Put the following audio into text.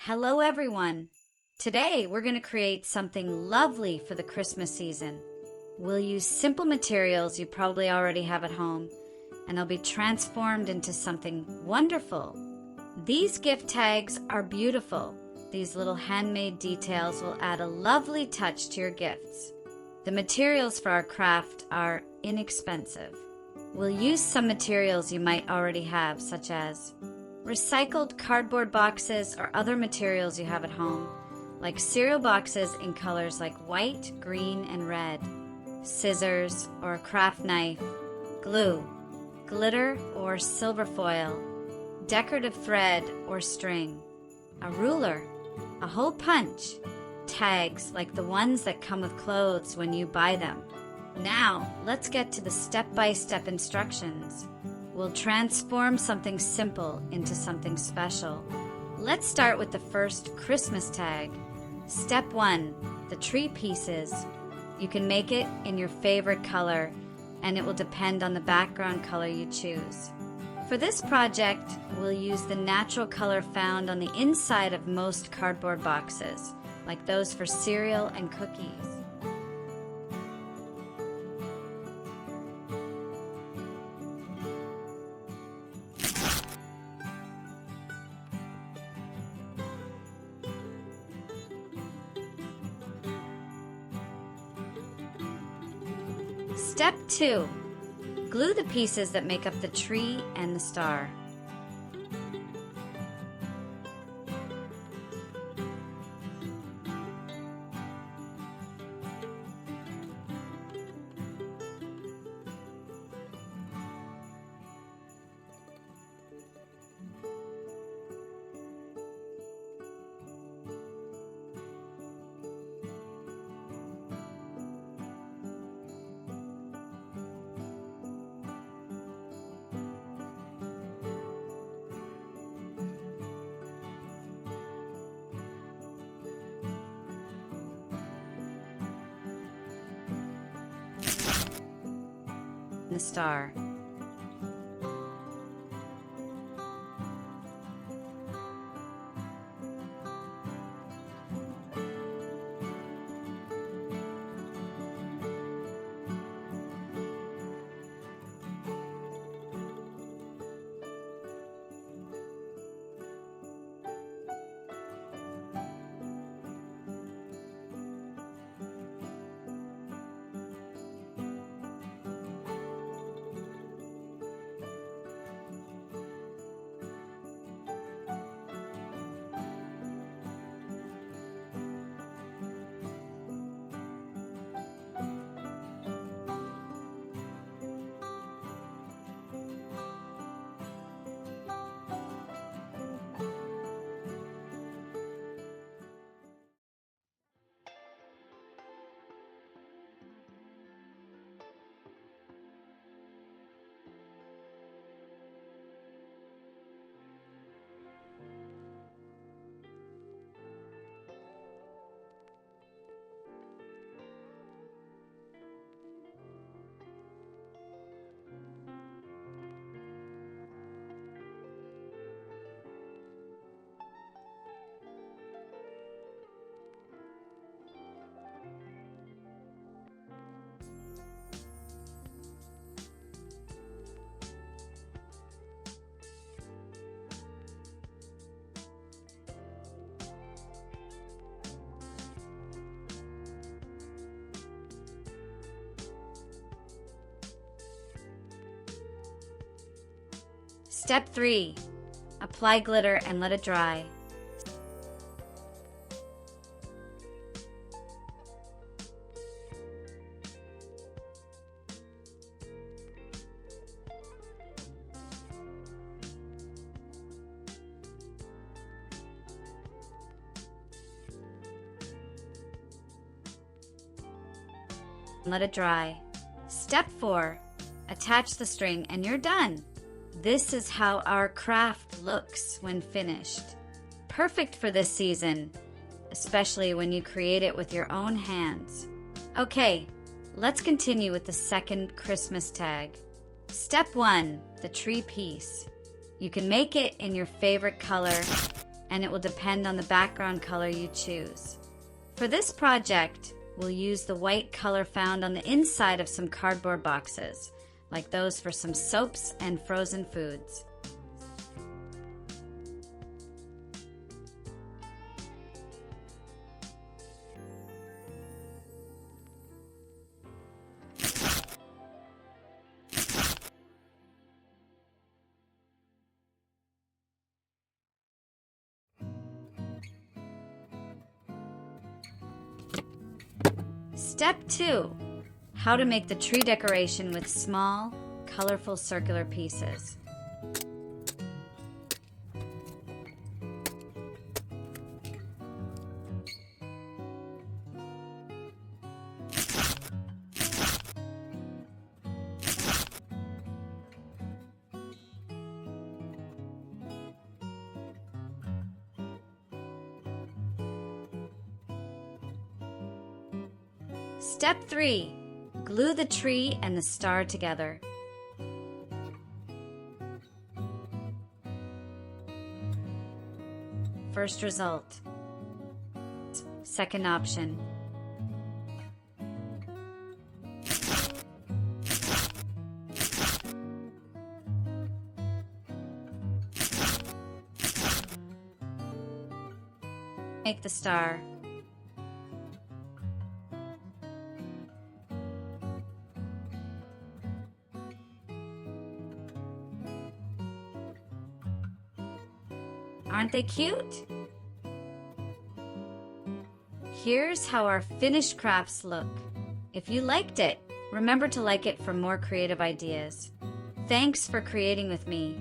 Hello everyone! Today we're going to create something lovely for the Christmas season. We'll use simple materials you probably already have at home, and they'll be transformed into something wonderful. These gift tags are beautiful. These little handmade details will add a lovely touch to your gifts. The materials for our craft are inexpensive. We'll use some materials you might already have, such as recycled cardboard boxes or other materials you have at home, like cereal boxes in colors like white, green, and red, scissors or a craft knife, glue, glitter or silver foil, decorative thread or string, a ruler, a hole punch, tags like the ones that come with clothes when you buy them. Now, let's get to the step-by-step instructions. We'll transform something simple into something special. Let's start with the first Christmas tag. Step 1, the tree pieces. You can make it in your favorite color, and it will depend on the background color you choose. For this project, we'll use the natural color found on the inside of most cardboard boxes, like those for cereal and cookies. Step 2. Glue the pieces that make up the tree and the star. The star. Step 3. Apply glitter and let it dry. Let it dry. Step 4. Attach the string and you're done. This is how our craft looks when finished. Perfect for this season, especially when you create it with your own hands. Okay, let's continue with the second Christmas tag. Step 1, the tree piece. You can make it in your favorite color, and it will depend on the background color you choose. For this project, we'll use the white color found on the inside of some cardboard boxes, like those for some soaps and frozen foods. Step 2. How to make the tree decoration with small, colorful circular pieces. Step 3. Glue the tree and the star together. First result. Second option. Make the star. Aren't they cute? Here's how our finished crafts look. If you liked it, remember to like it for more creative ideas. Thanks for creating with me.